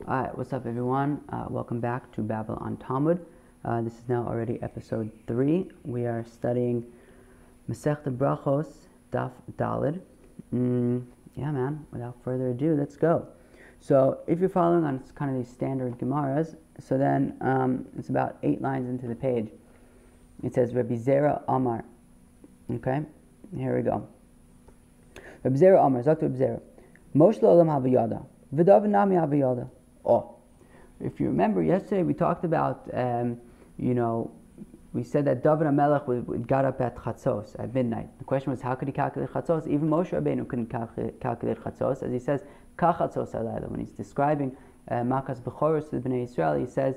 Alright, what's up everyone? Welcome back to Babel on Talmud. This is now already episode 3. We are studying Masechta Berachos, Daf Daled. Yeah man, without further ado, let's go. So if you're following on kind of these standard Gemaras, so then it's about 8 lines into the page. It says Rabbi Zera Amar. Okay, here we go. Rabbi Zera Amar, zugt Rabbi Zera. Moshe Olam Havayada, V'David Nami Havayada. Oh, if you remember yesterday, we talked about, we said that David HaMelech got up at Chatzos, at midnight. The question was, how could he calculate Chatzos? Even Moshe Rabbeinu couldn't calculate Chatzos, as he says, Ka Chatzos Alayla. When he's describing Makas Bechoros to the Bnei Yisrael, he says,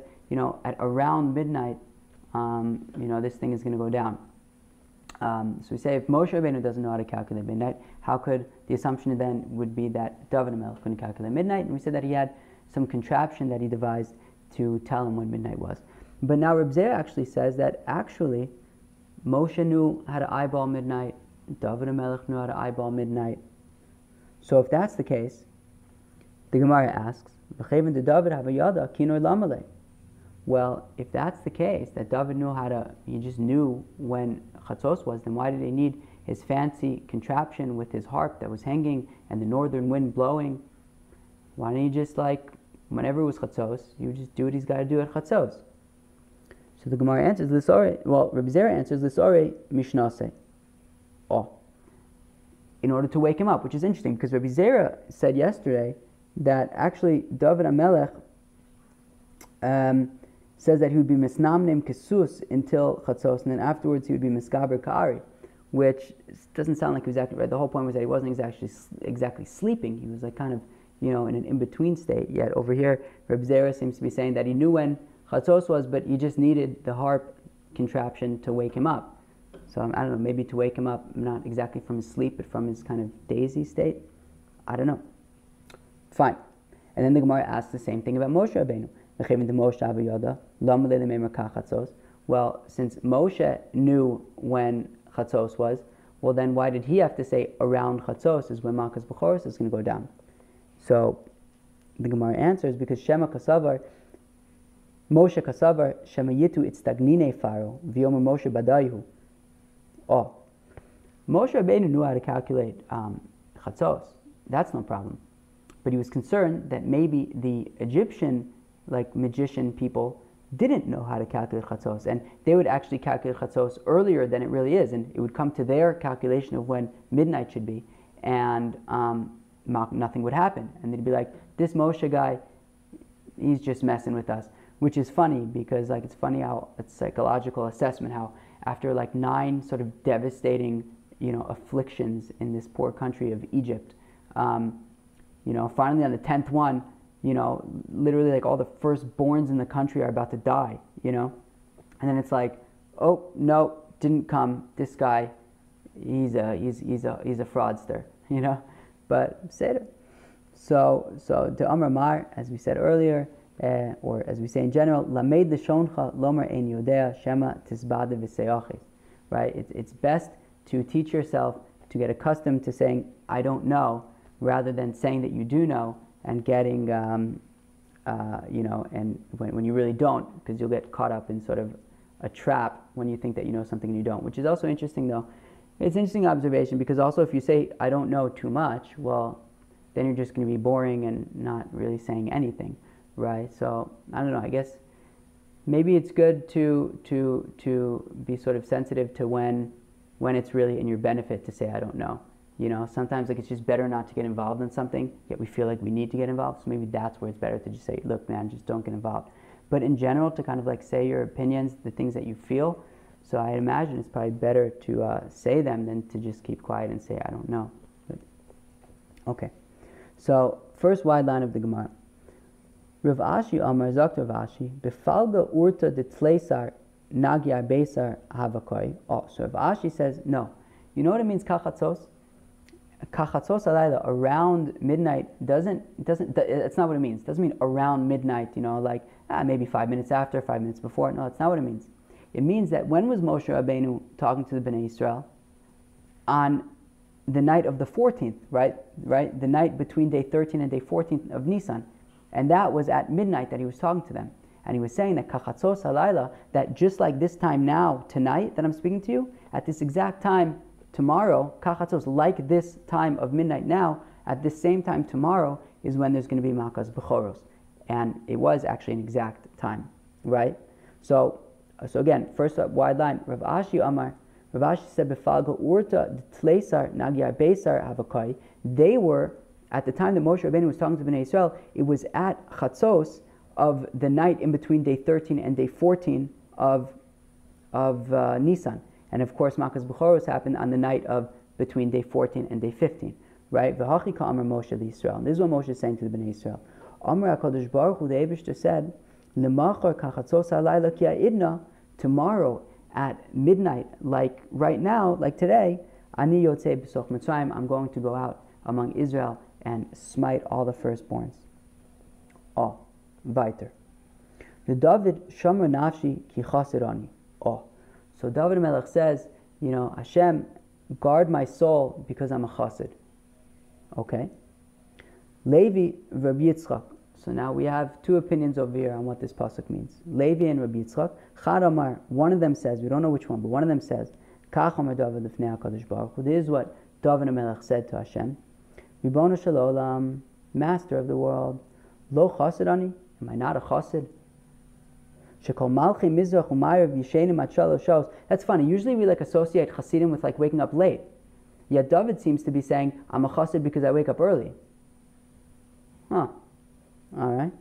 at around midnight, this thing is going to go down. So we say, if Moshe Rabbeinu doesn't know how to calculate midnight, how could the assumption then would be that David HaMelech couldn't calculate midnight? And we said that he had some contraption that he devised to tell him when midnight was. But now Reb Zera actually says that actually Moshe knew how to eyeball midnight, David HaMelech knew how to eyeball midnight. So if that's the case, the Gemara asks, well, if that's the case, that David knew he just knew when Chatzos was, then why did he need his fancy contraption with his harp that was hanging and the northern wind blowing? Why didn't he just, whenever it was Chatzos, he would just do what he's got to do at Chatzos? So the Gemara answers, Rabbi Zera answers, L'sorei mishnase. Oh, in order to wake him up, which is interesting, because Rabbi Zera said yesterday that actually David HaMelech says that he would be misnamnem kesus until Chatzos, and then afterwards he would be miskaber ka'ari, which doesn't sound like he was exactly right. The whole point was that he wasn't exactly sleeping. He was kind of, in an in-between state. Yet over here, Reb Zera seems to be saying that he knew when Chatzos was, but he just needed the harp contraption to wake him up. So I don't know, maybe to wake him up, not exactly from his sleep, but from his kind of dazy state. I don't know. Fine. And then the Gemara asks the same thing about Moshe Rabbeinu. Well, since Moshe knew when Chatzos was, well then why did he have to say around Chatzos is when Makas Bechoros is going to go down? So the Gemara answers, because Shema Kasavar, Moshe Kasavar, Shema Yitu Itstagnine Faro, V'yomer Moshe Badayu. Oh, Moshe Rabbeinu knew how to calculate Chatzos. That's no problem. But he was concerned that maybe the Egyptian magician people didn't know how to calculate Chatzos, and they would actually calculate Chatzos earlier than it really is, and it would come to their calculation of when midnight should be, and nothing would happen, and they'd be like, this Moshe guy, he's just messing with us, which is funny, because it's funny how it's psychological assessment, how after 9 sort of devastating afflictions in this poor country of Egypt, finally on the 10th one, literally all the firstborns in the country are about to die, and then it's oh no, didn't come. This guy, he's a fraudster, But Seder. So the Amar Mar, as we said earlier, or as we say in general, Lamed l'shoncha lomer ein yodea shema tisbade v'seyachis. Right? It's best to teach yourself to get accustomed to saying I don't know, rather than saying that you do know and getting, and when you really don't, because you'll get caught up in sort of a trap when you think that you know something and you don't, which is also interesting though. It's an interesting observation, because also if you say, I don't know too much, well, then you're just going to be boring and not really saying anything, right? So, I don't know, I guess maybe it's good to be sort of sensitive to when it's really in your benefit to say, I don't know. Sometimes it's just better not to get involved in something, yet we feel like we need to get involved, so maybe that's where it's better to just say, look man, just don't get involved. But in general, to kind of say your opinions, the things that you feel, so I imagine it's probably better to say them than to just keep quiet and say, I don't know. But, okay. So, first wide line of the Gemara. Rav Ashi Amar zugt Rav Ashi, Befalga urta de tlesar nagyar besar havakoi. Oh, so Rav Ashi says, no. You know what it means, kachatzos? Kachatzos alayla, around midnight, that's not what it means. It doesn't mean around midnight, maybe 5 minutes after, 5 minutes before. No, that's not what it means. It means that when was Moshe Rabbeinu talking to the Bnei Yisrael? On the night of the 14th, right? The night between day 13 and day 14 of Nisan. And that was at midnight that he was talking to them. And he was saying that kachatzos halayla, that just like this time now, tonight that I'm speaking to you, at this exact time tomorrow, kachatzos, like this time of midnight now, at this same time tomorrow is when there's going to be makas bechoros. And it was actually an exact time, right? So again, first up, wide line, Rav Ashi Amar, Rav Ashi said, Befalga urta tlesar nagyar besar havakai. They were, at the time that Moshe Rabbeinu was talking to Bnei Israel, it was at chatzos of the night in between day 13 and day 14 of Nisan. And of course, Makas Bechoros happened on the night of between day 14 and day 15, right? V'hachi ka'amar Moshe l'Yisrael. And this is what Moshe is saying to the Bnei Israel. Amar HaKadosh Baruch Hu, the Eibishter said, L'machar kachatzos halayla ki ha'idna, tomorrow at midnight, like right now, like today, ani yotzei b'soch Mitzrayim, I'm going to go out among Israel and smite all the firstborns. Oh, weiter. The David Shomer Nafshi ki chasirani. Oh, so David Melech says, Hashem, guard my soul because I'm a chassid. Okay. Levi Rabbi Yitzchak. So now we have two opinions over here on what this pasuk means. Levi and Rabbi Yitzchak. Chad Amar, one of them says, we don't know which one, but one of them says, Kach Amar David lifnei HaKadosh Baruch Hu. This is what David Melech said to Hashem. Ribono shel olam, Master of the world, Lo chasidani, am I not a chassid? Shekol malchi mizrach u'mayrav yishenim at shalosh shos. That's funny. Usually we associate chasidim with waking up late. Yet David seems to be saying, I'm a chassid because I wake up early. Huh. Alright.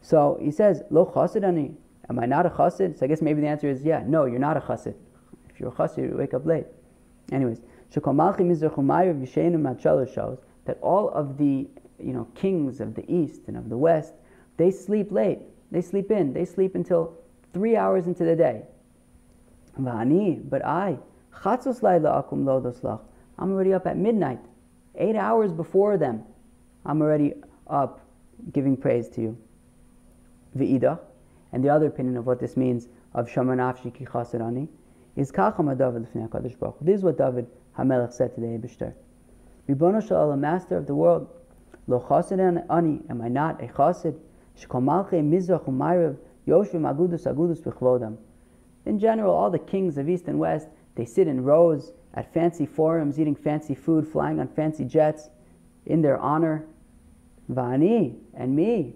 So he says, Lo chasidani, am I not a chassid? So I guess maybe the answer is, yeah, no, you're not a chassid. If you're a chassid, you wake up late. Anyways, Shekol malchi mizrach u'mayrav yishenim at shalosh shos. That all of the kings of the east and of the west, they sleep late. They sleep in. They sleep until 3 hours into the day. But I, I'm already up at midnight. 8 hours before them, I'm already up giving praise to you. V'ida. And the other opinion of what this means of Shomer Nafshi ki chasirani is Kacham David l'fnei HaKadosh Baruch Hu. This is what David HaMelech said to the Eibishter. Ribono shel olam, Master of the world, Lo chasid ani, am I not a chasid? Shekol malchei mizrach u'mayrav yoshvim agudus b'chvodam. In general, all the kings of east and west, they sit in rows at fancy forums, eating fancy food, flying on fancy jets, in their honor. Va'ani, and me,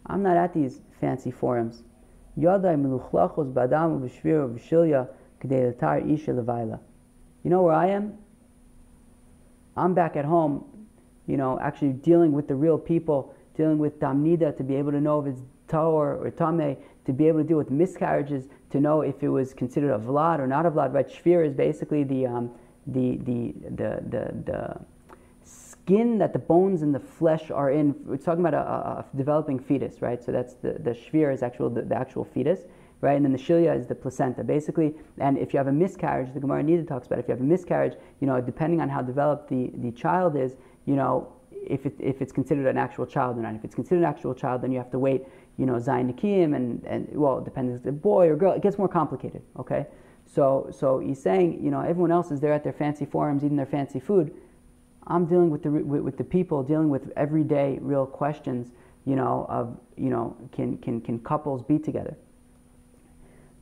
I'm not at these fancy forums. Yadai meluchlachos b'adam u'v'shvir u'v'shilya k'dei l'tar isha levayla. You know where I am? I'm back at home, actually dealing with the real people, dealing with damnida to be able to know if it's tahor or tameh, to be able to deal with miscarriages, to know if it was considered a vlad or not a vlad. Right? Shvir is basically the skin that the bones and the flesh are in. We're talking about a developing fetus, right? So that's the shvir is the actual fetus, right? And then the shilya is the placenta, basically. And if you have a miscarriage, the Gemara Nida talks about, if you have a miscarriage, depending on how developed the child is, if it's considered an actual child or not. If it's considered an actual child, then you have to wait, Zayin Nikim, and well, it depends if it's a boy or girl. It gets more complicated, okay? So he's saying, everyone else is there at their fancy forums, eating their fancy food. I'm dealing with the people, dealing with everyday real questions, can couples be together?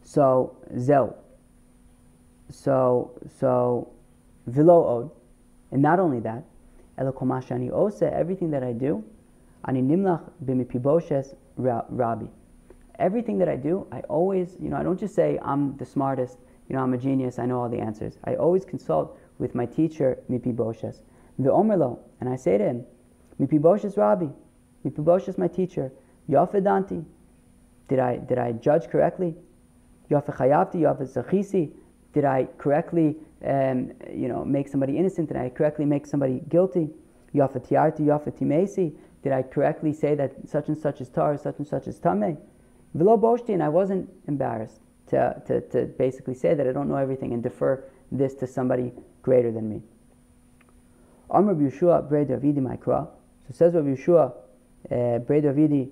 So Zeu. So Vilo Od. And not only that, everything that I do, ani nimlach b'mipiboshes Rabbi. Everything that I do, I always, I don't just say I'm the smartest, I'm a genius, I know all the answers. I always consult with my teacher, Mipiboshes. V'omerlo, and I say to him, Mipiboshes Rabbi, Mipiboshes my teacher, Yafedanti, did I judge correctly? Yafechayavti, Yafezachisi, did I correctly make somebody innocent? Did I correctly make somebody guilty? Yafetiarti, Yafetimesi, did I correctly say that such and such is tar, such and such is tameh? V'lo boshti, and I wasn't embarrassed to basically say that I don't know everything and defer this to somebody greater than me. Amr Yeshua Brei Davidi Maikra. So says Rav Yeshua Brei Davidi,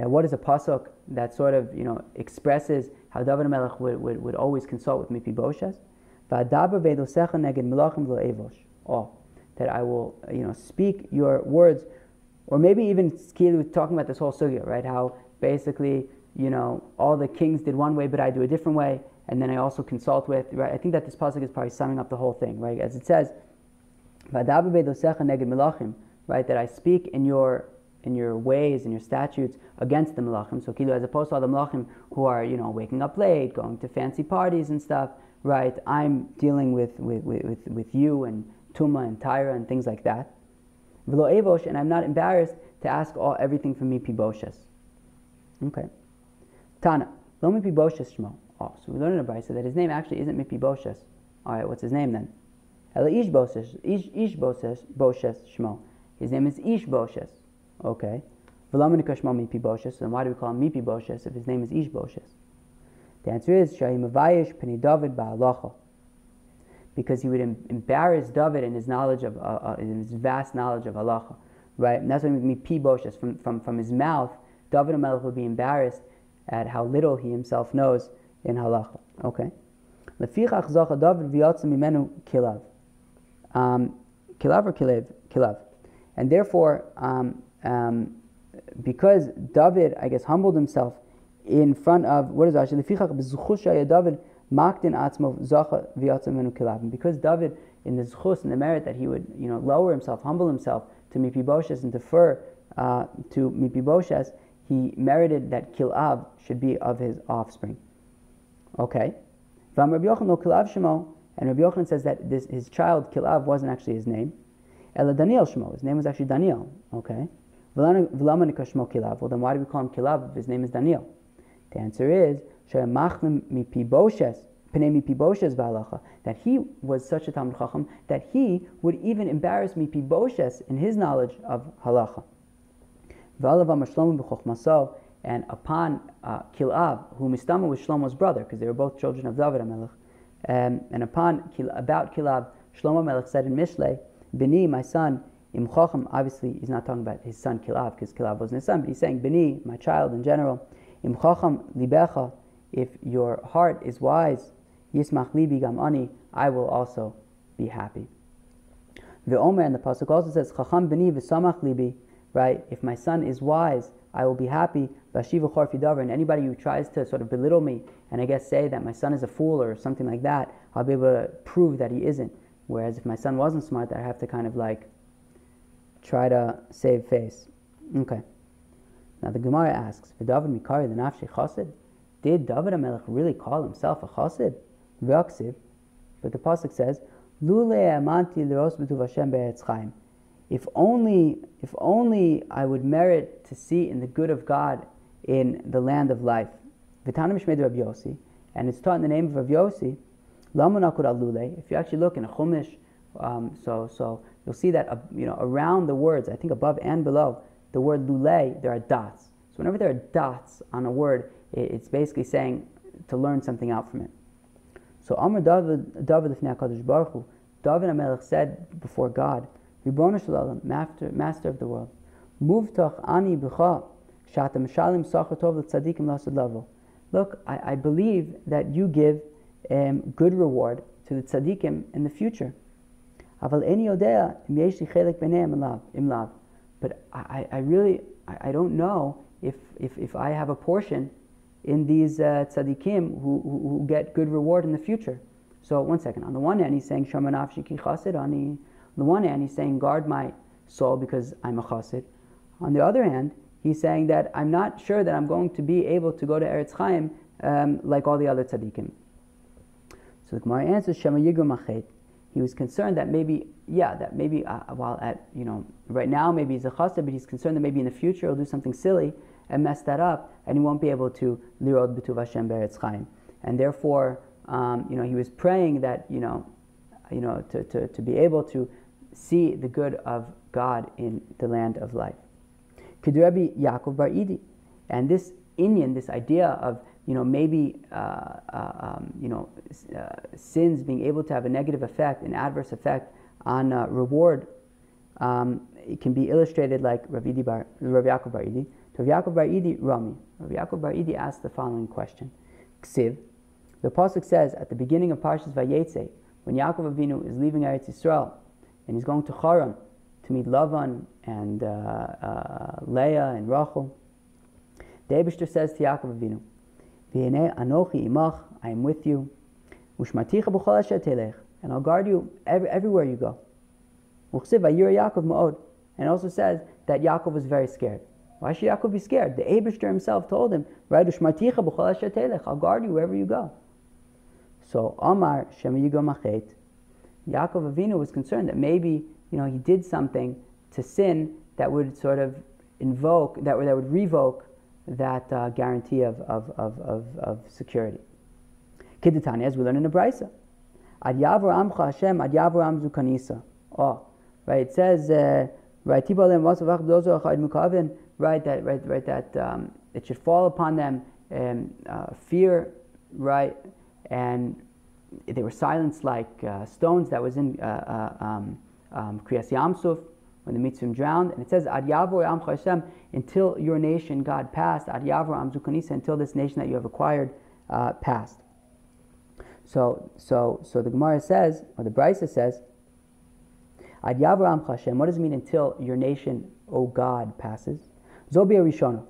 what is a pasuk that sort of expresses how David HaMelech would always consult with Mepiboshes? V'adaber v'edosecha neged melachim v'lo evosh. Oh, that I will speak your words Or maybe even talking about this whole sugya, right? How basically, all the kings did one way, but I do a different way, and then I also consult with, right? I think that this pasuk is probably summing up the whole thing, right? As it says, right? That I speak in your ways, in your statutes against the melachim. So as opposed to all the melachim who are, waking up late, going to fancy parties and stuff, right? I'm dealing with you and Tuma and Tyra and things like that. V'lo evosh, and I'm not embarrassed to ask everything from Mipiboshes. Okay. Tana, lo Mipiboshes shmo. Oh, so we learn in a brayso that his name actually isn't Mipiboshes. All right, what's his name then? Ela Ishboshes shmo. His name is Ishboshes. Okay. V'lo menika shmo Mipiboshes. Then why do we call him Mipiboshes if his name is Ishboshes? The answer is Shahi Mavayish Peni David Ba'alacha. Because he would embarrass David in his knowledge of, in his vast knowledge of halacha, right? And that's what we Piboshes from his mouth. David HaMelech would be embarrassed at how little he himself knows in halacha. Okay. Lefichach zacha David v'yatsa mimenu kilav. Kilav or kilav. And therefore, because David, I guess, humbled himself in front of, what is actually lefichach b'zuchus David. And because David, in the zchus and the merit that he would, lower himself, humble himself to Mipiboshes and defer to Mipiboshes, he merited that Kilav should be of his offspring. Okay. And Rabbi Yochanan says that his child Kilav wasn't actually his name. Ela Daniel Shmo, his name was actually Daniel. Okay. Well, then why do we call him Kilav if his name is Daniel? The answer is that he was such a Talmud Chacham that he would even embarrass Mipiboshes in his knowledge of halacha. And upon Kilav, who Mistama was Shlomo's brother, because they were both children of David HaMelech, and about Kilav, Shlomo HaMelech said in Mishlei, Bini, my son, Im Chacham, obviously he's not talking about his son Kilav, because Kilav wasn't his son, but he's saying, Bini, my child in general, Im Chacham libecha, if your heart is wise, Yismach libi gam ani, I will also be happy. The Omer, and the pasuk also says, Chacham b'ni v'samach libi, right? If my son is wise, I will be happy. V'ashiva chor fidavar, and anybody who tries to sort of belittle me and I guess say that my son is a fool or something like that, I'll be able to prove that he isn't. Whereas if my son wasn't smart, I have to kind of try to save face. Okay. Now the Gemara asks, V'david mikari l'nafshei chassid? Did David HaMelech really call himself a chassid? V'aksiv, but the pasuk says, Lulei amanti l'ros b'tuv Hashem be'eretz chaim. If only I would merit to see in the good of God in the land of life. V'tana mishmei Rabbi Yossi, and it's taught in the name of Rabbi Yossi. Lama nakud al lulei. If you actually look in a chumash, so you'll see that around the words, I think above and below the word lulei, there are dots. So whenever there are dots on a word, it's basically saying to learn something out from it. So Amar David Lifnei HaKadosh Baruch Hu, David HaMelech said before God, Ribono Shel Olam, Master of the world, Muvtach ani b'cha, shata mishalim sachar tov l'tzadikim lasad lavo. Look, I believe that you give good reward to the tzadikim in the future. Aval eni yodea im yesh li chelek b'neihem im lav. But I really don't know if I have a portion in these tzaddikim who get good reward in the future. So one second. On the one hand, he's saying Shama nafshi ki chasid. On the one hand, he's saying guard my soul because I'm a chasid. On the other hand, he's saying that I'm not sure that I'm going to be able to go to Eretz Chaim like all the other tzaddikim. So the Gemara answers Shema Yigru Machet. He was concerned that maybe while at right now maybe he's a chasid, but he's concerned that maybe in the future he'll do something silly and mess that up, and he won't be able to lirod b'tuv Hashem be'eretz chaim. And therefore, he was praying that to be able to see the good of God in the land of life. K'du Rabbi Yaakov Bar Idi, and this inyan, this idea of maybe sins being able to have a negative effect, an adverse effect on reward, it can be illustrated like Rav Yaakov Bar Idi. Rav Yaakov Bar Idi Rami. Rav Yaakov Bar Idi asked the following question. Ksiv, the pasuk says at the beginning of Parshas Vayetze, when Yaakov Avinu is leaving Eretz Yisrael and he's going to Charan, to meet Lavan and Leah and Rachel. The Eibishter says to Yaakov Avinu, V'hinei anochi imach, I am with you, u'shmaticha b'chol asher telech, and I'll guard you everywhere you go. U'chsiv vayira Yaakov ma'od, and it also says that Yaakov was very scared. Why should Yaakov be scared? The Eibishter himself told him, right, u'shmaticha b'chol asher telech, I'll guard you wherever you go. So Amar Shema Yigo Machet, Yaakov Avinu was concerned that maybe he did something to sin that would sort of invoke, that would revoke that guarantee of security. Kidditani, as we learn in the Brisa, Ad Yavor Amcha Hashem, Ad Yavor Am Zukanisa. Oh, right. It says, right, right, that it should fall upon them fear, right, and they were silenced like stones. That was in Kriyas Yamsuf, when the Mitzvim drowned. And it says, Ad Yavor Amcha Hashem, until your nation, God, passed. Ad Yavor Am Zukanisa, until this nation that you have acquired passed. So the Gemara says, or the Brisa says, Ad Yavor Amcha Hashem, what does it mean until your nation, O God, passes? Zobi Rishona.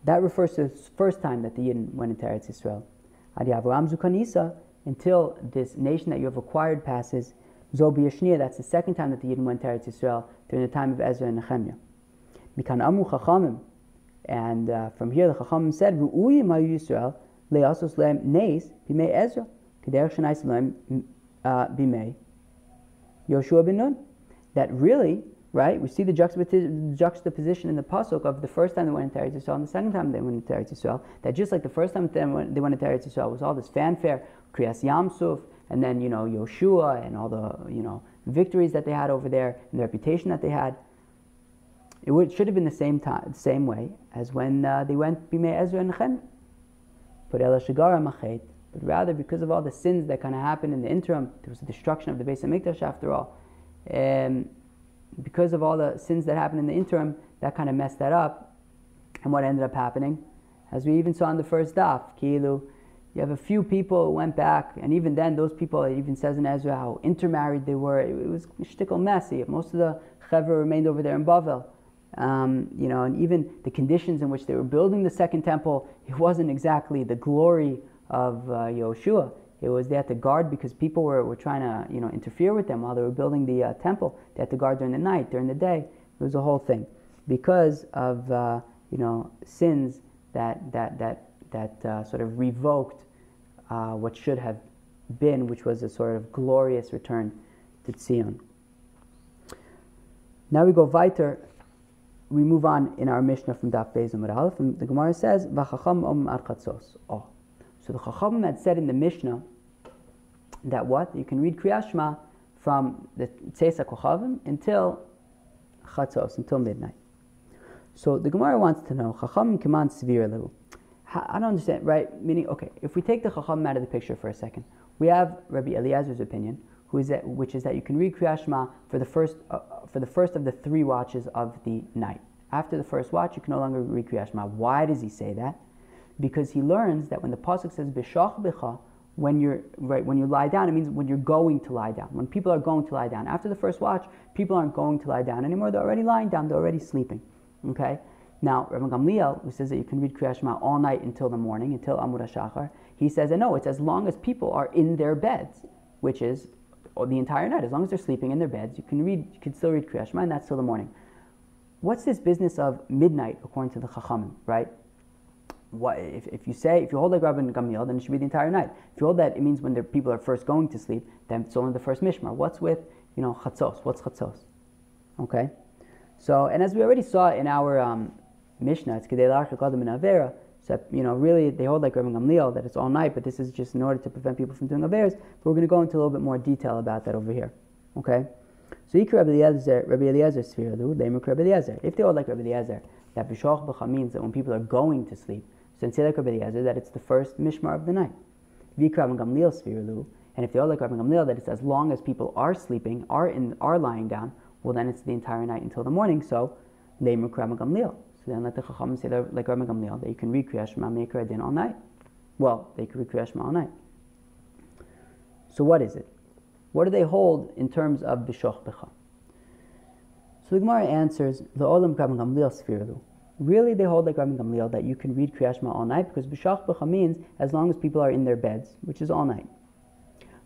That refers to the first time that the Yidden went into Eretz Yisrael. Ad Yavor Am Zukanisa, until this nation that you have acquired passes. Zobi Yashniya, that's the second time that the Yidden went to Eretz Yisrael, during the time of Ezra and Nehemiah. Mikan Amru Chachamim, and from here the Chachamim said, Ru'uyim Hayu Yisrael, Le'asos Le'em Neis, Bimei Ezra, K'derech Shenais Le'em Bimei Yoshua ben Nun. That really, right, we see the juxtaposition in the pasuk of the first time they went into Eretz Yisrael and the second time they went into Eretz Yisrael, that just like the first time they went into Eretz Yisrael was all this fanfare, Kriyas Yamsuf, and then, Yoshua and all the, victories that they had over there and the reputation that they had. It should have been the same way as when they went Bimei Ezra and Nehemiah. But Ela Shagara Machet, but rather because of all the sins that kind of happened in the interim, there was the destruction of the Beis HaMikdash after all. Because of all the sins that happened in the interim, that kind of messed that up. And what ended up happening, as we even saw in the first daf, Kilu, you have a few people who went back, and even then, those people, it even says in Ezra how intermarried they were. It was shtickle messy. Most of the Chevra remained over there in Bavel. And even the conditions in which they were building the second temple, it wasn't exactly the glory of Yoshua. It was they had to guard because people were trying to interfere with them while they were building the temple. They had to guard during the night, during the day. It was a whole thing because of sins that sort of revoked what should have been, which was a sort of glorious return to Tzion. Now we go weiter. We move on in our Mishnah from Daf Beis Amud Aleph, and the Gemara says, "V'chacham om ar chatzos." Oh, so the Chachamim had said in the Mishnah that what you can read Kriyas Shema from the Tzeis HaKochavim until chatzos, until midnight. So the Gemara wants to know, Chachamim kiman svir lehu. I don't understand, right? Meaning, okay, if we take the Chachamim out of the picture for a second, we have Rabbi Eliezer's opinion, which is that you can read Kriyas Shema for the first of the 3 watches of the night. After the first watch, you can no longer read Kriyas Shema. Why does he say that? Because he learns that when the pasuk says B'shach B'cha, when you lie down, it means when you're going to lie down. When people are going to lie down. After the first watch, people aren't going to lie down anymore. They're already lying down. They're already sleeping. Okay? Now, Rabbi Gamliel, who says that you can read Kriyas Shema all night until the morning, until Amud HaShachar, he says that no, it's as long as people are in their beds, which is the entire night. As long as they're sleeping in their beds, you can still read Kriyas Shema, and that's till the morning. What's this business of midnight according to the Chachamim, right? What, if you hold like Rabbi Gamliel, then it should be the entire night. If you hold that it means when the people are first going to sleep, then it's only the first mishmar. What's with chatzos? What's chatzos? Okay, so and as we already saw in our Mishnah, it's kedei la'archik adam min avera. So really they hold like Rabbi Gamliel that it's all night, but this is just in order to prevent people from doing averas. But we're going to go into a little bit more detail about that over here. Okay, so Ikra Rabbi Eliezer Sfiradu, Leimer Rabbi Eliezer. If they hold like Rabbi Eliezer, that b'shach b'cha means that when people are going to sleep, so in like Rabbi Eliezer that it's the first mishmar of the night. Vikra Rabbi Gamliel Sfiradu, and if they hold like Rabbi Gamliel that it's as long as people are sleeping, are lying down, well then it's the entire night until the morning. So Leimer Rabbi Gamliel. So then let the Chachamim say like Rabbi Gamliel that you can read Kriyas Shema Meikra Adin all night. Well, they can read Kriyas Shema all night. So what is it? What do they hold in terms of B'shoch B'cha? So the Gemara answers, L'olam Rabban Gamliel Sfirlu. Really, they hold like Rabban Gamliel that you can read Kriyat Shema all night, because B'shach B'cha means as long as people are in their beds, which is all night.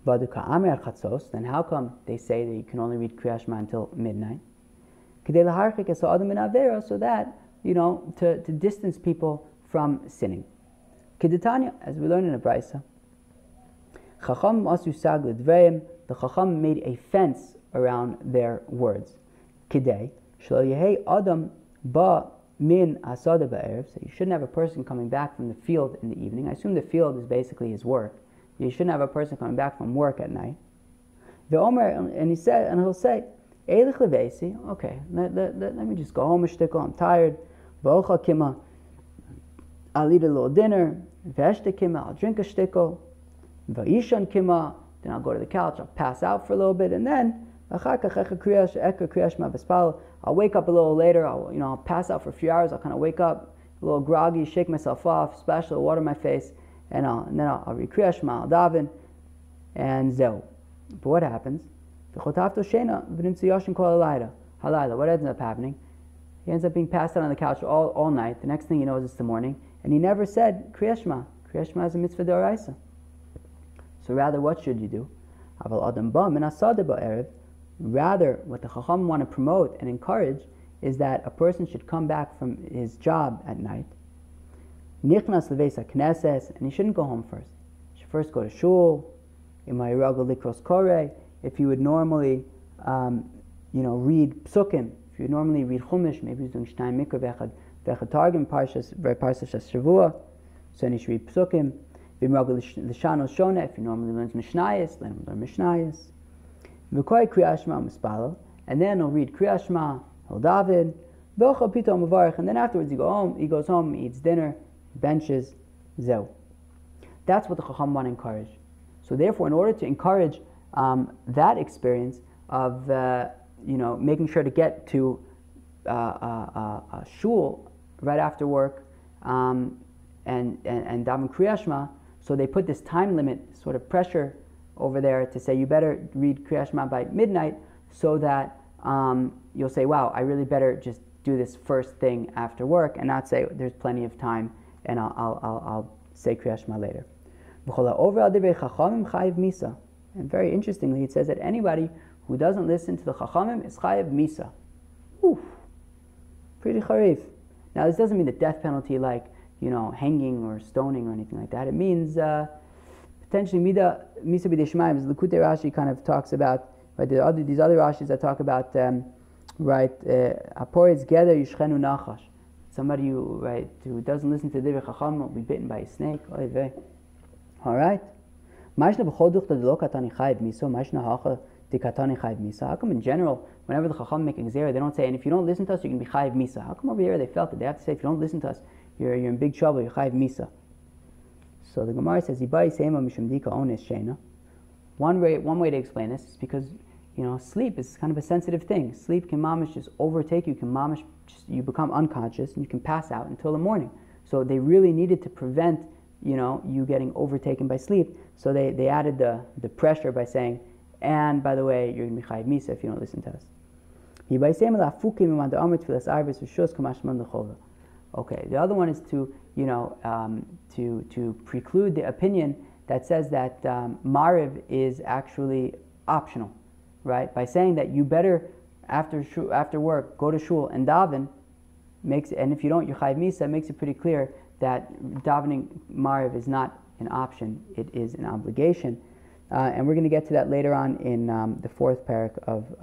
Then how come they say that you can only read Kriyat Shema until midnight? So that, to distance people from sinning. Kedetanya, as we learn in a Brisa, Chacham asu sag l'dveim, the Chacham made a fence around their words. Kidei, shelo yehei adam ba min asada ba'erev, so you shouldn't have a person coming back from the field in the evening. I assume the field is basically his work. You shouldn't have a person coming back from work at night. And he'll say, Eilich levesi, okay, let me just go home a shtickle, I'm tired. V'ochal kima, I'll eat a little dinner. V'eshte kima, I'll drink a shtickle. V'ishan kima, then I'll go to the couch, I'll pass out for a little bit, and then I'll wake up a little later, I'll pass out for a few hours, I'll kind of wake up a little groggy, shake myself off, splash a little water in my face, and then I'll read Kriyat Shema, I'll daven, and zeu. But what happens? What ends up happening? He ends up being passed out on the couch all night. The next thing he knows, it's the morning, and he never said Kriyat Shema. Kriyat Shema is a mitzvah d'oraisa. So rather, what should you do? Rather, what the Chacham want to promote and encourage is that a person should come back from his job at night, nichnas leveis hakneses, and he shouldn't go home first. He should first go to shul. If you would normally, read psukim, if you would normally read chumash, maybe he's doing shnai mikra v'echad targum parshas shavua, so then you should read psukim. If you normally learn mishnayos, learn mishnayos. And then he'll read Kriyat Shema, he'll daven, and then afterwards he goes home, he eats dinner, benches, zeu. That's what the Chacham want to encourage. So therefore, in order to encourage that experience of making sure to get to shul right after work and daven Kriyat Shema, so they put this time limit, sort of pressure over there to say you better read Kriyat Shema by midnight, so that you'll say, wow, I really better just do this first thing after work and not say there's plenty of time and I'll say Kriyat Shema later. And very interestingly, it says that anybody who doesn't listen to the Chachamim is chayiv misa. Oof, pretty charif. Now this doesn't mean the death penalty like, hanging or stoning or anything like that. It means potentially misa b'dei shemaim, as Likutei Rashi kind of talks about, right? There are these other Rashis that talk about, haporetz geder yishchenu nachash. Somebody who doesn't listen to the Divrei Chacham will be bitten by a snake. All right. How come in general, whenever the Chacham make a gezerah, they don't say, and if you don't listen to us, you can be chayiv misa? How come over here they felt it? They have to say, if you don't listen to us, you're in big trouble, you're chayiv misa. So the Gemara says, one way to explain this is because, sleep is kind of a sensitive thing. Sleep can mamish just overtake you, you become unconscious, and you can pass out until the morning. So they really needed to prevent you getting overtaken by sleep. So they added the pressure by saying, and by the way, you're going to be chayiv misa if you don't listen to us. Okay, the other one is to preclude the opinion that says that Mariv is actually optional, right? By saying that you better after work go to shul and daven, and if you don't, you're chayiv misa, makes it pretty clear that davening Mariv is not an option, it is an obligation. And we're going to get to that later on in the fourth parak of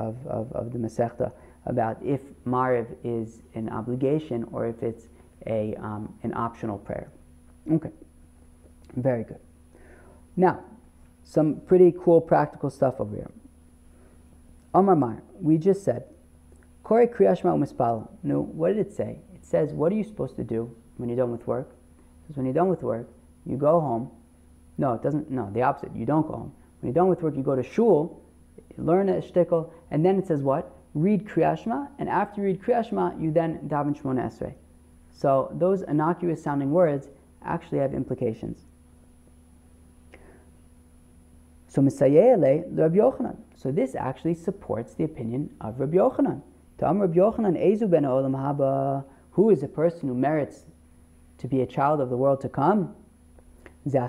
the Masechta, about if Mariv is an obligation or if it's an optional prayer. Okay, very good. Now, some pretty cool practical stuff over here. Amar Mar, we just said, Kore Kriyat Shema u'mispal. No, what did it say? It says, what are you supposed to do when you're done with work? Because when you're done with work, you go home. No, it doesn't. No, the opposite. You don't go home. When you're done with work, you go to shul, learn a shtickle, and then it says what? Read Kriyat Shema, and after you read Kriyat Shema, you then daven Shmona Esrei. So those innocuous sounding words actually have implications. So Misayeh Rabbi Yochanan. So this actually supports the opinion of Rabbi Yochanan. Who is a person who merits to be a child of the world to come? Oh,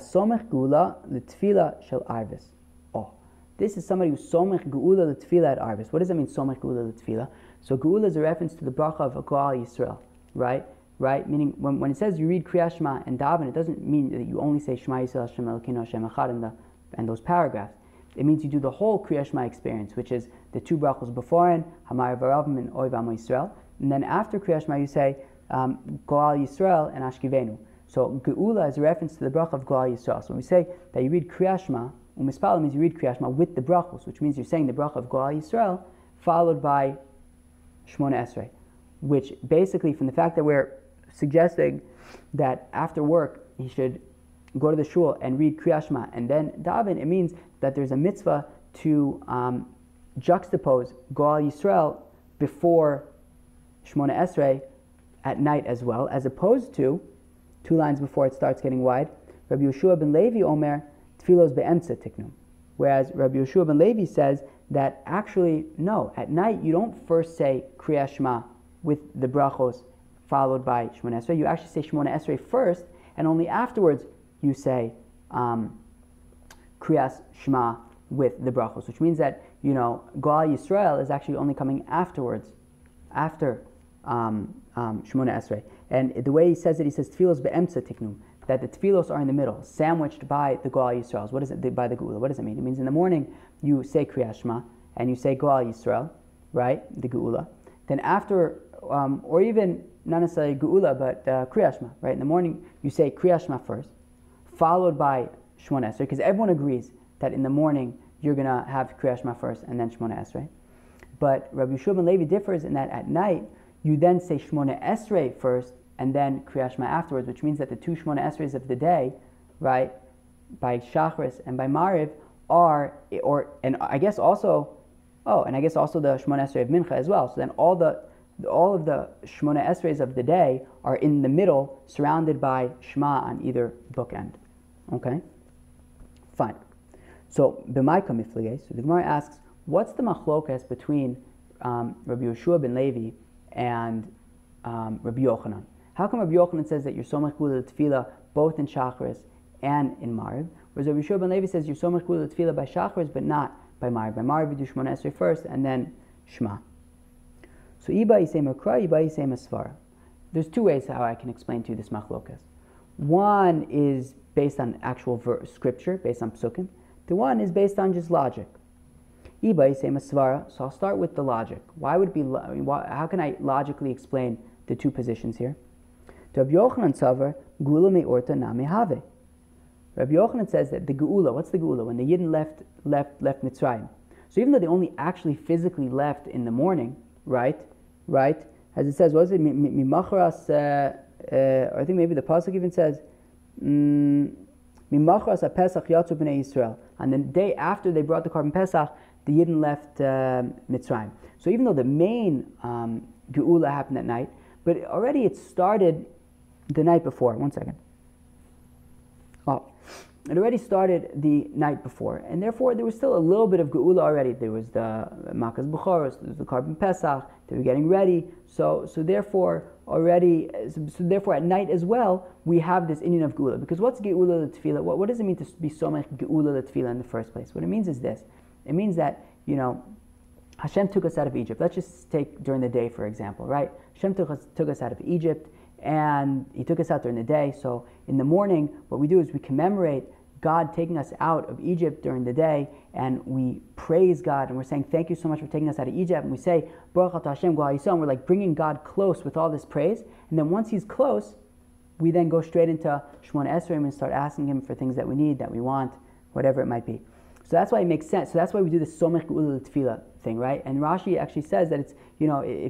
this is somebody who's somech geula l'tefila at arvis. What does that mean, somech geula l'tefila? So geula is a reference to the bracha of Goal Yisrael, right? Right? Meaning, when it says you read Kriyas Shema and daven, it doesn't mean that you only say Shema Yisrael, Hashem Elokeinu, Hashem Echad and those paragraphs. It means you do the whole Kriyas Shema experience, which is the two brachos beforehand, Hamar Varavim and Oy V'Amo Yisrael. And then after Kriyas Shema, you say Goal Yisrael and Ashkivenu. So geula is a reference to the bracha of Goal Yisrael. So when we say that you read Kriyas Shema, Umispal means you read Kriyas Shema with the brachos, which means you're saying the bracha of Goal Yisrael followed by Shmona Esrei, which basically, from the fact that we're suggesting that after work he should go to the shul and read Kriyas Shema and then daven, it means that there's a mitzvah to juxtapose Goal Yisrael before Shmona Esrei at night as well, as opposed to 2 lines before it starts getting wide. Rabbi Yeshua ben Levi Omer Tfilos be'emtza tiknum. Whereas Rabbi Yeshua ben Levi says that actually, no, at night you don't first say Kriyas Shema with the brachos followed by Shmona Esrei. You actually say Shmona Esrei first, and only afterwards you say Kriyas Shema with the brachos, which means that, Goal Yisrael is actually only coming afterwards, after Shmona Esrei. And the way he says it, he says Tfilos be'emtza tiknum, that the tefillos are in the middle, sandwiched by the Goal Yisrael. What is it, by the geula? What does it mean? It means in the morning you say Kriyas Shema and you say Goal Yisrael, right, the geula. Then after, or even not necessarily geula, but Kriyas Shema, right? In the morning you say Kriyas Shema first, followed by Shmona Esrei, because everyone agrees that in the morning you're going to have Kriyas Shema first and then Shmona Esrei. But Rabbi Yeshua ben Levi differs in that at night you then say Shmona Esrei first and then Kriyas Shema afterwards, which means that the 2 Shmona Esreis of the day, right, by Shachris and by Mariv and I guess also the Shmona Esrei of Mincha as well. So then all of the Shmona Esreis of the day are in the middle, surrounded by Shema on either bookend. Okay? Fine. So, B'maika Mifligei, so the Gemara asks, what's the machlokas between Rabbi Yeshua ben Levi and Rabbi Yochanan? How come Rabbi Yochanan says that you're somech geula l'tefila both in Shacharis and in Mariv, whereas Rabbi Yeshua ben Levi says you're somech geula l'tefila by Shacharis but not by Mariv? By Mariv you do Shmona Esrei first and then Shema. So Iba Yisei Makra, Iba Yisei Masvara. There's 2 ways how I can explain to you this machlokas. One is based on actual scripture, based on psukim. The one is based on just logic. Iba Yisei Masvara. So I'll start with the logic. How can I logically explain the 2 positions here? Rabbi Yochanan Tzavar, Gula Me'orta Na Mehave. Rabbi Yochanan says that the Geula, what's the Geula? When the Yidden left Mitzrayim. So even though they only actually physically left in the morning, right? As it says, what is it? Mimachras, I think maybe the pasuk even says, Mimachras HaPesach Yatzu B'nei Yisrael. And the day after they brought the Korban Pesach, the Yidden left Mitzrayim. So even though the main Geula happened at night, but already it started the night before. One second. It already started the night before, and therefore there was still a little bit of geula already. There was the makas buchoros, there was the Korban Pesach. They were getting ready. So therefore at night as well we have this inyan of geula. Because what's geula l'tefila? What does it mean to be somech geula l'tefila in the first place? What it means is this. It means that Hashem took us out of Egypt. Let's just take during the day, for example, right? Hashem took us out of Egypt, and He took us out during the day. So in the morning, what we do is we commemorate God taking us out of Egypt during the day, and we praise God, and we're saying, thank you so much for taking us out of Egypt, and we say, Berachos Hashem Goal Yisrael, and we're like bringing God close with all this praise, and then once He's close, we then go straight into Shmona Esrei and start asking Him for things that we need, that we want, whatever it might be. So that's why it makes sense. So that's why we do this somech geula l'tefila thing, right? And Rashi actually says that it's,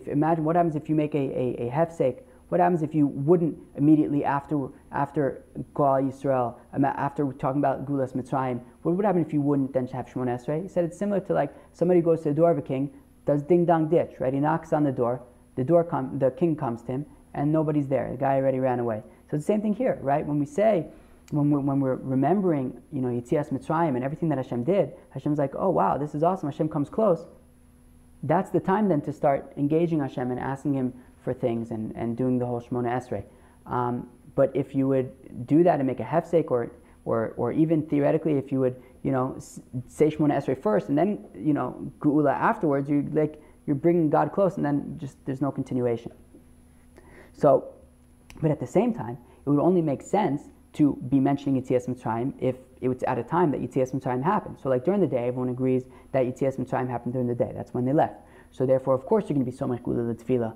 imagine what happens if you make a hefsek. What happens if you wouldn't immediately after Goal Yisrael, after talking about Gulas Mitzrayim, what would happen if you wouldn't then have Shmona Esrei? He said it's similar to like somebody goes to the door of a king, does ding dong ditch, right? He knocks on the door the king comes to him, and nobody's there. The guy already ran away. So it's the same thing here, right? When we're remembering, Yitzias Mitzrayim and everything that Hashem did, Hashem's like, oh wow, this is awesome. Hashem comes close. that's the time then to start engaging Hashem and asking Him for things and doing the whole Shemona Esrei. But if you would do that and make a hefsek, or even theoretically, if you would, say Shemona Esrei first and then, Geula afterwards, you're bringing God close, and then just there's no continuation. So, but at the same time, it would only make sense to be mentioning Yetzias Mitzrayim if it was at a time that Yetzias Mitzrayim happened. So like during the day, everyone agrees that Yetzias Mitzrayim happened during the day. That's when they left. So therefore, of course, you're going to be so much Geula L'Tefillah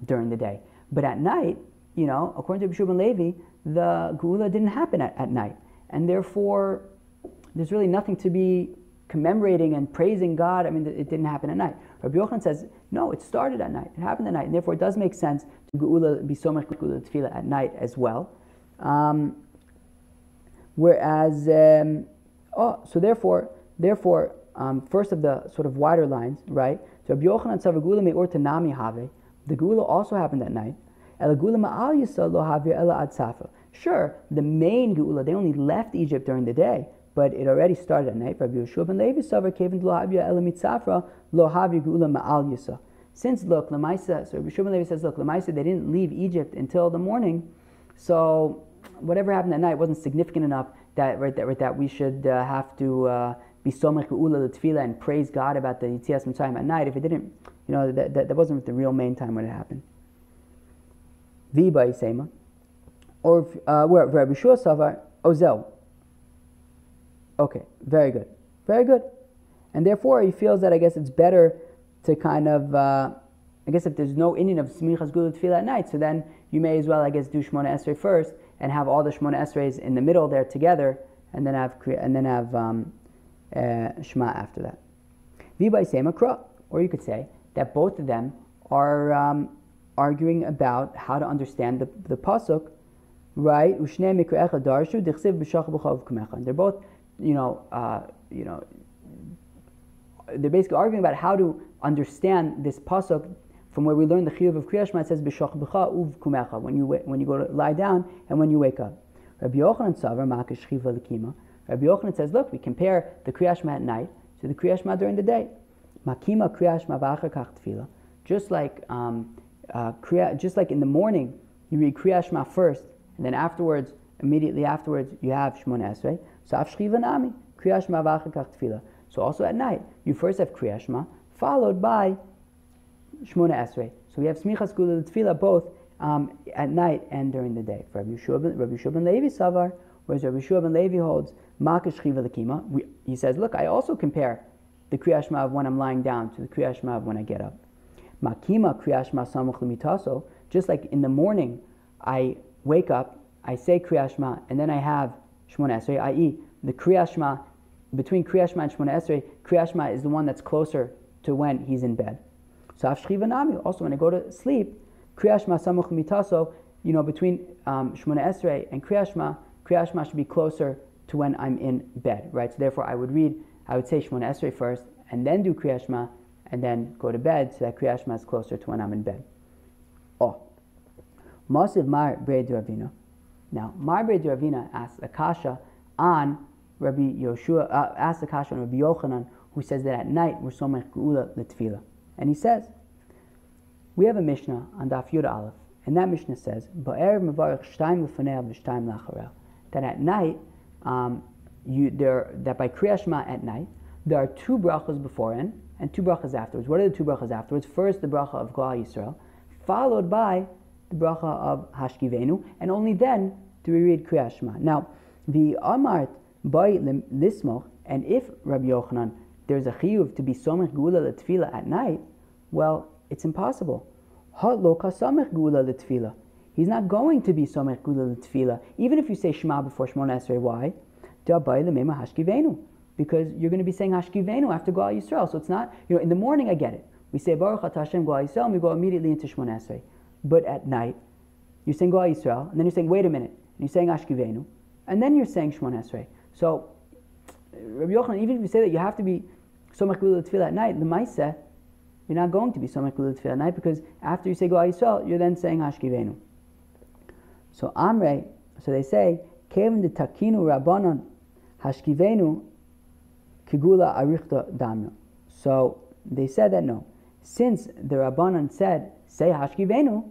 during the day. But at night, according to Rabbi Shua ben Levi, the Geula didn't happen at night. And therefore, there's really nothing to be commemorating and praising God. I mean, it didn't happen at night. Rabbi Yochanan says, no, it started at night. It happened at night. And therefore, it does make sense to Geula be so much Geula L'Tefillah at night as well. Whereas, so therefore, first of the sort of wider lines, right? So Rabbi Yochanan said, "Geula me'or tanami have." The Geula also happened at night. El Geula ma'al yisrael lo havir ela ad safa. Sure, the main Geula, they only left Egypt during the day, but it already started at night. Rabbi Yeshua ben Levi savar kevin lo havir ela mitzafra lo havir Geula ma'al yisrael. Since look, Lamaisa, so Rabbi Yeshua ben Levi says, look, Lamaisa, they didn't leave Egypt until the morning, so whatever happened at night wasn't significant enough that we should have to be so much Geula L'Tefillah and praise God about the Yetzias Mitzrayim at night. If it didn't, that wasn't the real main time when it happened. V'ba Yisema, or where Rabbi Shua Savar Ozel. Okay, very good, and therefore he feels that I guess it's better to kind of I guess if there's no Indian of Smichas Geula L'Tefillah at night, so then you may as well, I guess, do Shemona Esrei first and have all the Shemona Esreis in the middle there together, and then have Shema after that. V'ba Yisema Kra, or you could say that both of them are arguing about how to understand the pasuk, right? U'shnei mikra echad darshu dichsiv b'shach b'chav kumecha. They're both, they're basically arguing about how to understand this pasuk. From where we learn the chiyuv of Kriya Shema, it says b'shach b'cha uv kumecha, when you go to lie down and when you wake up. Rabbi Yochanan savar ma'aka shchiva l'kima. Rabbi Yochanan says, look, we compare the Kriya Shema at night to the Kriya Shema during the day. Makima Kriya Shema v'achar kach tefillah. Just like in the morning, you read Kriya Shema first, and then immediately afterwards, you have Shemona Esrei. So af shchiva nami Kriya Shema v'achar kach tefillah. So also at night, you first have Kriya Shema, followed by Shemona Esrei. So we have Smichas Geula L'Tefillah both at night and during the day. For Rabbi Shua ben Levi Savar, whereas Rabbi Shua ben Levi holds Ma'aka Shchiva L'Kima. He says, look, I also compare the Kriya Shema of when I'm lying down to the Kriya Shema of when I get up. Makima Kriya Shema Samuch L'Mitaso, just like in the morning, I wake up, I say Kriya Shema, and then I have Shemona Esrei, i.e. the Kriya Shema, between Kriya Shema and Shemona Esrei, Kriya Shema is the one that's closer to when he's in bed. So Avshchiva Nami, also when I go to sleep, Kriya Shema Samuch Mitaso, between Shemona Esrei and Kriya Shema should be closer to when I'm in bed, right? So therefore I would say Shemona Esrei first, and then do Kriya Shema, and then go to bed, so that Kriya Shema is closer to when I'm in bed. Masiv Mar Brei Ravina. Now, Mar Brei Ravina asks Akasha on Rabbi Yoshua, asks Akasha on Rabbi Yochanan, who says that at night we're so much Geula L'Tefillah. And he says, we have a Mishnah on Daf Yud Aleph, and that Mishnah says, Ba'erev mevarich shtayim l'fanei v'shtayim la'acharei. That at night, that by Kriya Shema at night, there are two brachas beforehand and two brachas afterwards. What are the two brachas afterwards? First, the bracha of Klal Yisrael, followed by the bracha of Hashkivenu, and only then do we read Kriya Shema. Now, the Amart by Lismoch, and if Rabbi Yochanan, there's a chiyuv to be somech Geula L'Tefillah at night, well, it's impossible. Lo kasamech Geula L'Tefillah. He's not going to be somech Geula L'Tefillah, even if you say Shema before Shemona Esrei. Why? Because you're going to be saying Hashkivenu after Klal Yisrael. So it's not, in the morning I get it. We say Baruch Atah Hashem Klal Yisrael, and we go immediately into Shemona Esrei. But at night, you're saying Klal Yisrael, and then you're saying, wait a minute, and you're saying Hashkivenu, and then you're saying Shemona Esrei. So, Rabbi Yochanan, even if you say that you have to be Somech Geula L'Tefillah at night, the Maaseh, you're not going to be Somech Geula L'Tefillah at night, because after you say Klal Yisrael, you're then saying Hashkivenu. So Amrei, so they say, Kevin de Takinu Rabbanon Hashkivenu Kigula Arichta Damya. So they said that no. Since the Rabbanan said, say Hashkivenu,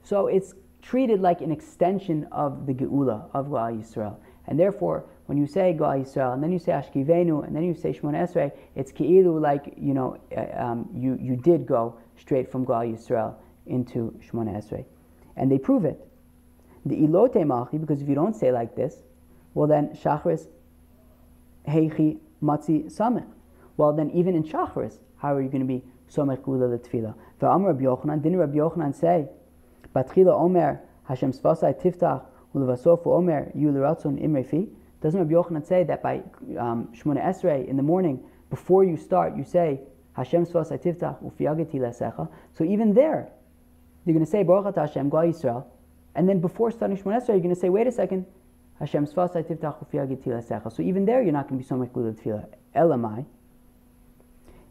so it's treated like an extension of the Geula, of Goal Yisrael. And therefore, when you say Goal Yisrael, and then you say Hashkivenu, and then you say Shmona Esrei, it's Ki'ilu like, you did go straight from Goal Yisrael into Shmona Esrei. And they prove it. The Ilote Malchi, because if you don't say like this, well then, Shachris, Heichi, Matzi, Samech. Well then, even in Shachris, how are you going to be Somech Gula L'Tfila? V'Amar Rabbi Yochanan, didn't Rabbi Yochanan say, Batchila Omer, Hashem Sfasai Tiftach, Ulevasofu Omer, Yuliratzon Imrefi? Doesn't Rabbi Yochanan say that by Shmona Esrei in the morning, before you start, you say, Hashem Sfasai Tiftach, Ufiyageti Lesecha? So even there, you're going to say, Baruch Atah Hashem, Goal Yisrael, and then before starting Shmona Esrei, you're going to say, wait a second, Hashem Sfasai Tiftach, Ufiyageti Lesecha. So even there, you're not going to be Somech Gula L'Tfila. Elamai,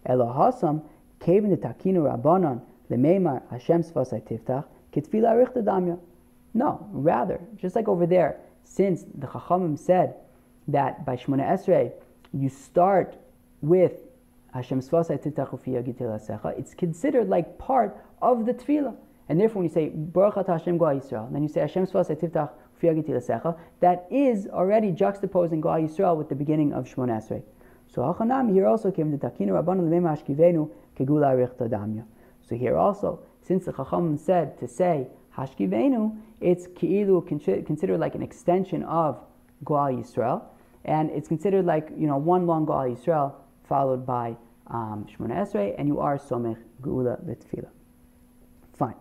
Elohasam, Kevin the Takinu Rabbanon, Lemeimar, Hashem Sfasai Tiftach, Kitfila Arichta Damya. No, rather, just like over there, since the Chachamim said that by Shmona Esrei, you start with Hashem Sfasai Tiftach Ufiyageti Lesecha, it's considered like part of the Tefillah. And therefore when you say, Baruch Atah Hashem Goal Yisrael, and then you say, Hashem Sfasai Tiftach Ufiyageti Lesecha, that is already juxtaposing Goal Yisrael with the beginning of Shmona Esrei. So Hachanam here also came the Takinu Rabbanon Lemeimar Hashkivenu Kegula Arichta Damya. So here also, since the Chachamim said to say Hashkivenu, it's Ki'ilu considered like an extension of Goal Yisrael, and it's considered like one long Goal Yisrael followed by Shmona Esrei, and you are Somech Geula L'Tfila. Fine.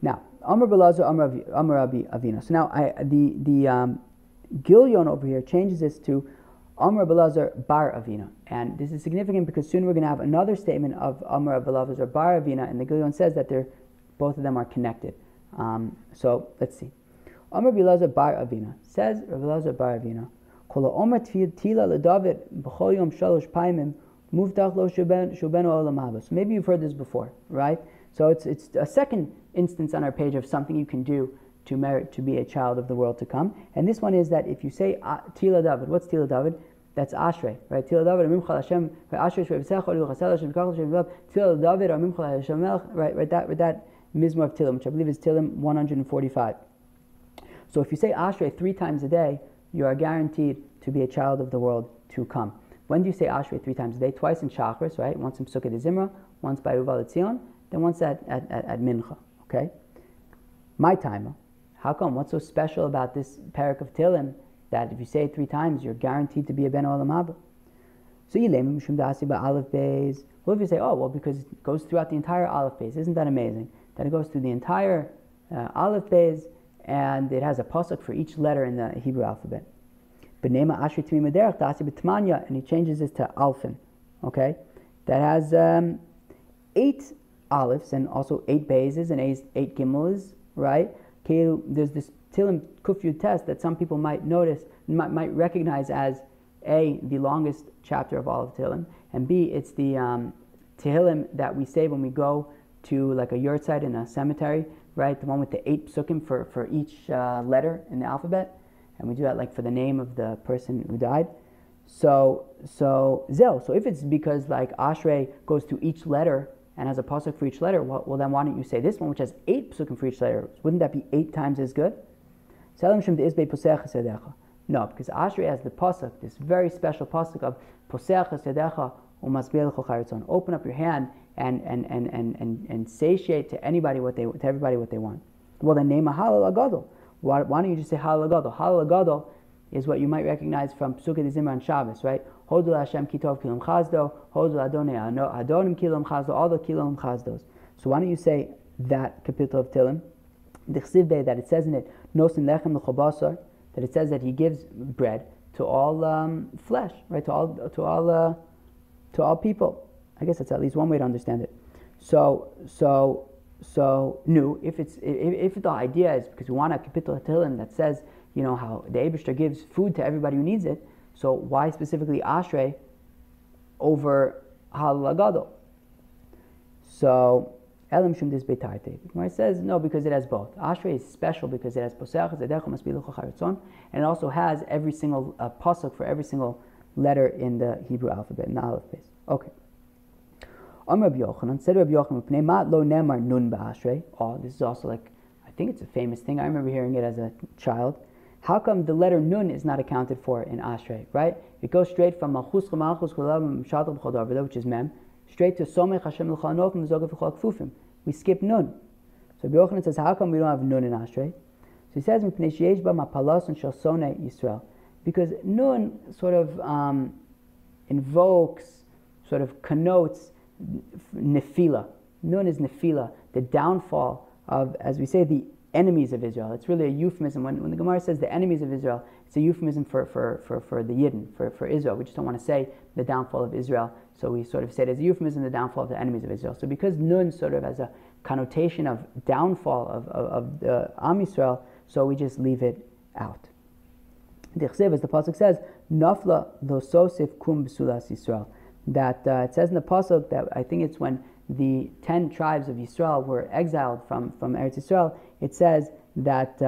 Now, Amar Belazar, Amar Rabbi Avina. So now the Gilyon over here changes this to Amar Belazar Bar Avina, and this is significant because soon we're going to have another statement of Amar Belazar Bar Avina, and the Gilyon says that both of them are connected. So let's see. Amar Belazar Bar Avina says, Belazar Bar Avina, Kol Omer Tila LeDavid B'chol Yom Shalosh Paimim Muftach Lo Shubenu Olam Haba. So maybe you've heard this before, right? So it's a second instance on our page of something you can do to merit to be a child of the world to come. And this one is that if you say Tila David, what's Tila David? That's Ashrei, right? Tila David, Amimchal Hashem, Ashrei Shvevsecha, Luchasel Hashem, Kachal Hashem, Tila David, Amimchal Hashem Melch, right? With that Mizmor of Tilim, which I believe is Tilim 145. So if you say Ashrei 3 times a day, you are guaranteed to be a child of the world to come. When do you say Ashrei 3 times a day? Twice in Shachris, right? Once in Sukkot Zimra, once by Uval Etzion, then once at Mincha, okay? My time. How come? What's so special about this parak of Tilim that if you say it 3 times, you're guaranteed to be a ben olam haba? So Yilem Mishum Dasi Ba Aleph Beis. What if you say, oh well, because it goes throughout the entire Aleph Beis? Isn't that amazing? That it goes through the entire Aleph Beis, and it has a pasuk for each letter in the Hebrew alphabet. B'nema Ashri Tmi Mederach Dasi B'Tmanya, and he changes this to Alfin. Okay, that has 8 Alephes and also 8 Bezes and 8 Gimels, right? There's this Tilim Kufyud test that some people might notice, might recognize as A, the longest chapter of all of Tilim, and B, it's the Tehillim that we say when we go to like a yurtzeit in a cemetery, right? The one with the 8 psukim for each letter in the alphabet, and we do that like for the name of the person who died. So if it's because like Ashrei goes to each letter and has a pasuk for each letter, well then why don't you say this one which has 8 psukim for each letter? Wouldn't that be 8 times as good? No, because Ashrei has the pasuk, this very special pasuk of Posech Chesedecha umasbeh lecho charitzon. Open up your hand and satiate to everybody what they want. Well then name a Halal Agadol. Why don't you just say Halal Agadol? Halal Agadol is what you might recognize from Psukei Zimra and Shabbos, right? Hodul Hashem kitov kilom chazdo, Hodul Adonai Adonim kilom chazdo, all the kilom chazdos. So why don't you say that capital of Tilim, the Chsivbei, that it says in it, Nosin lechem l'chobasar, that it says that he gives bread to all flesh, right? To all people. I guess that's at least one way to understand it. So if the idea is because we want a capital of Tilim that says, how the Eibishter gives food to everybody who needs it, so why specifically Ashrei over Halal Agadol? So Elam Shum Dis Beitarte. Where it says no, because it has both. Ashrei is special because it has Posech Zedecha Masbi Lecho Charitzon, and it also has every single pasuk for every single letter in the Hebrew alphabet, in the Aleph base. Okay. Rabbi Yochanan, said Rabbi Yochanan, "Pnei ma lo nemar nun ba'ashrei." Oh, this is also like, I think it's a famous thing. I remember hearing it as a child. How come the letter nun is not accounted for in ashrei, right? It goes straight from malchus l'malchus l'olam shatel b'chol davar, which is mem, straight to somech Hashem l'chol anofim l'zogah v'chol kfufim. We skip nun. So Rabbi Yochanan says, how come we don't have nun in ashrei? So he says, "Mipnei sheyesh ba mapalos and shel sonei Yisrael," because nun sort of invokes, sort of connotes nefila. Nun is nefila, the downfall of, as we say, the enemies of Israel. It's really a euphemism. When the Gemara says the enemies of Israel, it's a euphemism for the Yidden, for Israel. We just don't want to say the downfall of Israel, so we sort of say it as a euphemism, the downfall of the enemies of Israel. So because Nun sort of has a connotation of downfall of the Am Yisrael, so we just leave it out. Dichsev, as the pasuk says, Nafla lo sosif kum b'sulas Yisrael. That it says in the pasuk that I think it's when the 10 tribes of Yisrael were exiled from Eretz Yisrael. It says that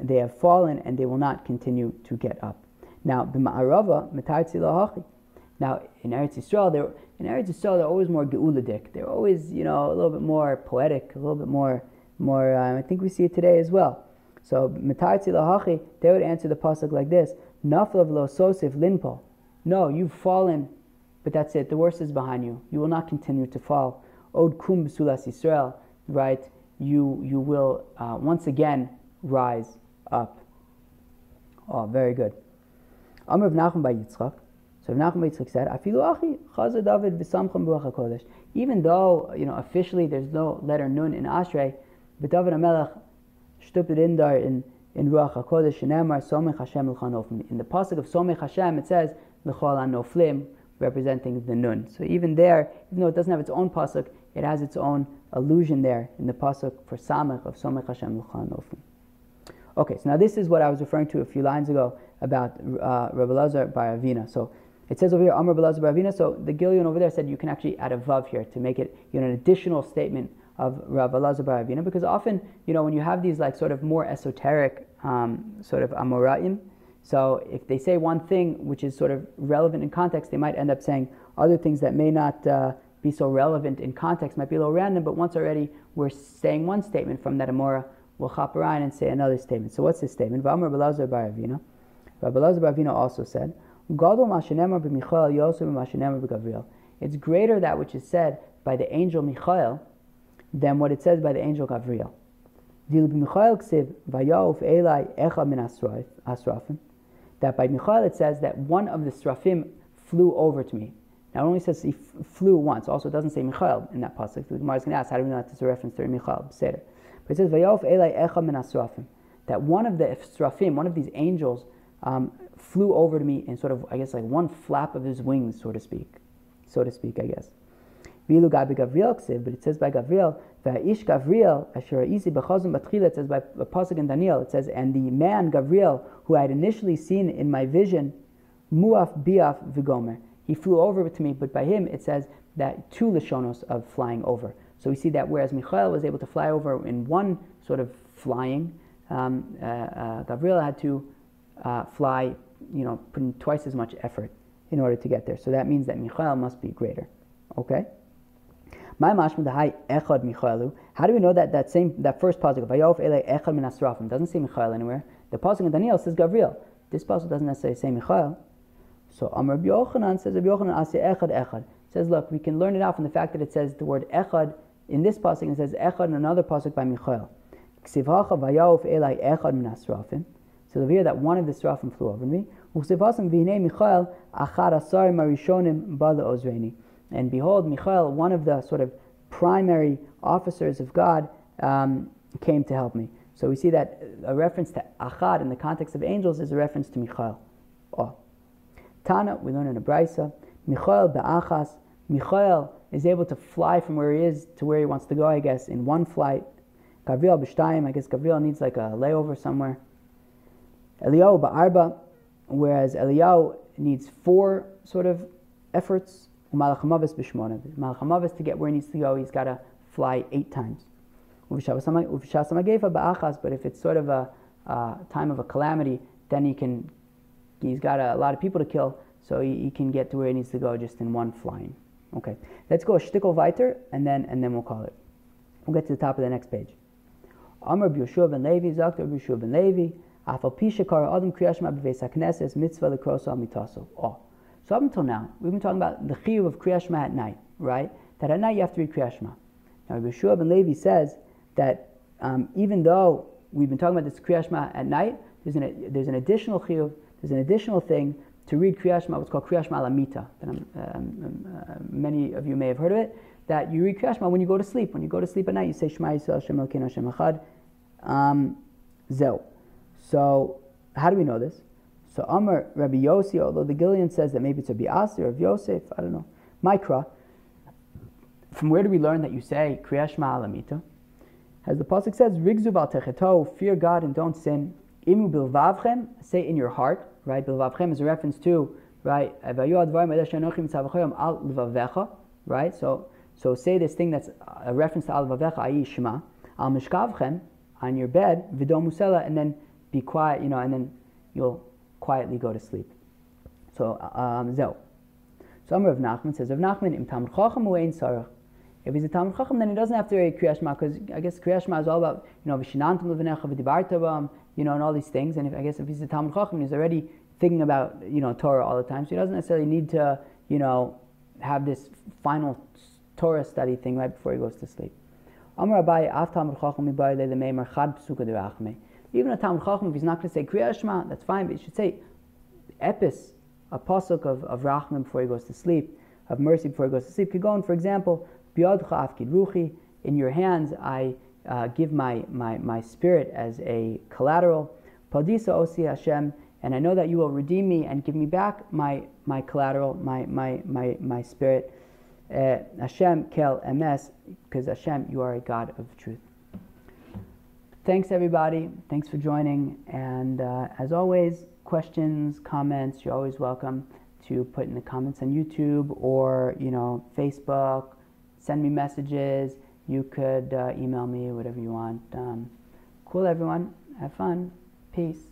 they have fallen and they will not continue to get up. Now, b'ma'arava metartzi lahachi. Now, in Eretz Yisrael, they're always more geuladik. They're always, a little bit more poetic, a little bit more. I think we see it today as well. So, metartzi lahachi, they would answer the pasuk like this: Naflav lo sosif linpo. No, you've fallen, but that's it. The worst is behind you. You will not continue to fall. Od kum b'sulas Yisrael, right? You will once again rise up. Oh, very good. Amr of Nachum by Yitzchak. So Nachum by Yitzchak said, "Afilu achi chaza David v'samcham b'ruach hakodesh." Even though officially there's no letter nun in Ashrei, but David HaMelech stupid in there in ruach hakodesh shenemar somech Hashem l'chol anoflim. In the pasuk of somech Hashem, it says l'chol anoflim, representing the nun. So even there, even though it doesn't have its own pasuk, it has its own allusion there in the pasuk for Samech of Somech Hashem l'chol anoflim. Okay, so now this is what I was referring to a few lines ago about Rabbi Elazar bar Avina. So it says over here, Amar Rabbi Elazar bar Avina. So the Gilion over there said you can actually add a vav here to make it an additional statement of Rabbi Elazar bar Avina, because often when you have these like sort of more esoteric sort of amoraim, so if they say one thing which is sort of relevant in context, they might end up saying other things that may not be so relevant in context, might be a little random, but once already we're saying one statement from that Amora, we'll hop around and say another statement. So what's this statement? V'amar Rabbi Elazar bar Avina. Rabbi Elazar bar Avina also said, Gadol ma shenemar b'Michael Yosef ma shenemar b'Gavriel. It's greater that which is said by the angel Michael than what it says by the angel Gavriel. Dil b'Michael ksiv vayauf elai echad min asrafim. That by Michael it says that one of the Srafim flew over to me. Now it only says he flew once. Also it doesn't say Michael in that pasuk. The Gemara is going to ask, how do we know that this is a reference to Michael? But it says, Vayof elai echad min asrafim. That one of the Srafim, one of these angels, flew over to me in sort of, I guess, like one flap of his wings, so to speak, I guess. Vilu gabi Gavriel ksiv, but it says by Gavriel, Va'ish Gavriel, asher isi b'chazon batchila, it says by the pasuk in Daniel, it says, and the man Gavriel, who I had initially seen in my vision, muaf biaf v'gomer. He flew over to me, but by him it says that 2 lashonos of flying over. So we see that whereas Michael was able to fly over in one sort of flying, Gavriel had to fly, putting twice as much effort in order to get there. So that means that Michael must be greater. Okay? My mashma dahai echad Michaelu. How do we know that that first pasuk, Vayof elei echad min asrafim, doesn't say Michael anywhere? The pasuk in Daniel says Gavriel. This pasuk doesn't necessarily say Michael. So Amar Rabbi Yochanan says, Rabbi Yochanan asya echad echad. Says, look, we can learn it out from the fact that it says the word echad in this pasuk, and it says echad in another pasuk by Michael. Ksivhacha vayof elai echad min asrafim. So over here that one of the Srafim flew over me. Uksivhasam v'hinei Michael achar asar marishonim bala ozreini. And behold, Michael, one of the sort of primary officers of God, came to help me. So we see that a reference to achad in the context of angels is a reference to Michael. Oh. Tana, we learn in a Braisa, Michael ba'achas. Michael is able to fly from where he is to where he wants to go, I guess, in one flight. Gavriel b'shtayim, I guess Gavriel needs like a layover somewhere. Eliyahu ba'arba, whereas Eliyahu needs 4 sort of efforts. Malach hamavis b'shmona. Malach hamavis, to get where he needs to go, he's got to fly 8 times. Uv'shasamagefa ba'achas, but if it's sort of a time of a calamity, then he's got a lot of people to kill, so he can get to where he needs to go just in one flying. Okay, let's go a shtickle weiter, and then we'll call it. We'll get to the top of the next page. Amar B'Yeshua ben Levi, zugt B'Yeshua ben Levi, afal pisha kara adam kriyash ma b'veis hakneses mitzvah lekrosa al mitaso. Oh, so up until now, we've been talking about the chiyuv of kriyash ma at night, right? That at night you have to read kriyash ma. Now B'Yeshua ben Levi says that even though we've been talking about this kriyash ma at night, there's an additional chiyuv, there's an additional thing to read kriyash ma, what's called kriyash ma lamita. Many of you may have heard of it. That you read kriyash ma when you go to sleep. When you go to sleep at night, you say Shema Yisrael Hashem Elokeinu Hashem Echad. Zeu. So how do we know this? So Amar Rabbi Yossi, although the Gillian says that maybe it's Rabbi Asi or Rabbi Yosef, I don't know. Mikra. From where do we learn that you say kriyash ma lamita? As the pasuk says, Rigzu bal techeto, fear God and don't sin. Imu bilvavchem, say in your heart. Right, bilvavchem is a reference to, right, right, so say this thing that's a reference to al vavecha, i.e. Shema, al mishkavchem, on your bed, vidom musela, and then be quiet, and then you'll quietly go to sleep. So, zeu. So Amar Rav Nachman says, Rav Nachman, im Talmud Chacham hu ein sarach. If he's a Talmud Chacham, then he doesn't have to read Kriyash Ma, because I guess Kriyash Ma is all about, v'shinantam levanecha v'dibarta b'am, and all these things. And if he's a Talmud Chacham, he's already thinking about, Torah all the time, so he doesn't necessarily need to, have this final Torah study thing right before he goes to sleep. Amar Abaye, af Talmud Chacham mibai le'lemeimar chad psuka derachmei. Even a Talmud Chacham, if he's not going to say Kriyash Ma, that's fine, but he should say epis, a pasuk of rachmim before he goes to sleep, of mercy before he goes to sleep. Could go on, for example, Biyadcha afkid ruchi, in your hands I give my spirit as a collateral. Padisa osi Hashem, and I know that you will redeem me and give me back my collateral, my spirit. Hashem kel emes, because Hashem, you are a God of truth. Thanks everybody. Thanks for joining. And as always, questions, comments, you're always welcome to put in the comments on YouTube or Facebook. Send me messages. You could email me, whatever you want. Cool, everyone. Have fun. Peace.